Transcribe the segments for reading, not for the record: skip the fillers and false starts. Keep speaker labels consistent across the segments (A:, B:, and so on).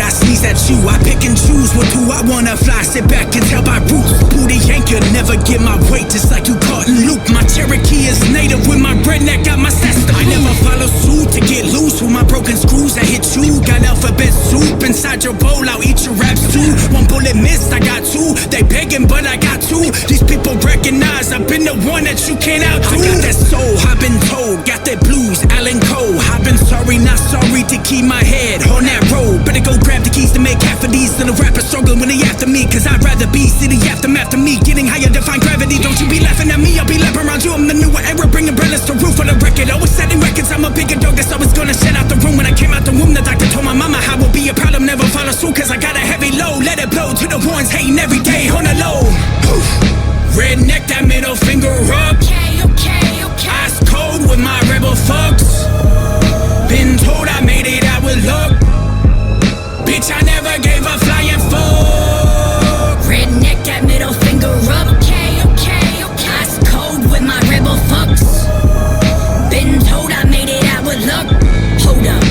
A: I sneeze at you. I pick and choose with who I wanna fly. Sit back and tell my roots. Booty anchor, never get my weight, just like you caught in loop. My Cherokee is native with my redneck, got my sister. I never follow suit to get loose with my broken screws. I hit you, got alphabet soup inside your bowl. I'll eat your raps too. One bullet missed, I got two. They begging, but I got two. These people recognize I've been the one that you can't outdo. I got that soul, I've been told. Got that blues, Alan Cole. I've been sorry, not sorry to keep my head on that road. Better go grab the keys to make half of these little rappers struggling when they after me. Cause I'd rather be city aftermath to me. Getting higher, define gravity. Don't you be laughing at me, I'll be laughing around you. I'm the newer era, bringing umbrellas to roof for the record. Always setting records, I'm a bigger dog that's always gonna shut out the room. When I came out the womb, the doctor told my mama how will be a problem, never follow suit. Cause I got a heavy load, let it blow to the ones hating every day on the low. Redneck, that middle finger up. Ice cold with my rebel fucks. Been told I made it out with luck. Bitch, I never gave a flying fuck.
B: Redneck, that middle finger up. Ice cold with my rebel fucks. Been told I made it out with luck. Hold up,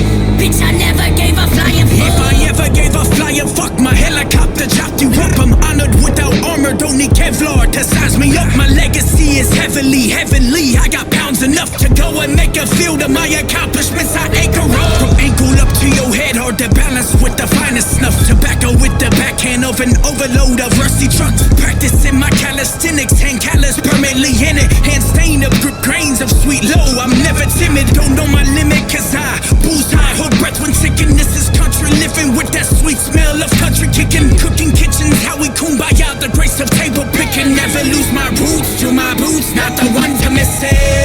B: bitch, I never gave a flying fuck.
A: If I ever gave a flying fuck, my helicopter chopped you up. I'm honored without armor, don't need Kevlar to size me up. My legacy is heavenly, heavenly. I got pounds enough to go and make a field of my accomplishments. I anchor up from ankle up to your head, hard to balance with the finest snuff. Tobacco with the backhand of an overload of rusty trucks. Practicing my calisthenics, hand callous permanently in it. Hand stain of grip grains of sweet low. I'm never timid, don't know my limit. Cause I bullseye, hold breath when sickness is country living. With that sweet smell of country kicking. Cooking kitchens, how we kumbaya, the grace of table picking. Never lose my roots to my boots, not the one to miss it.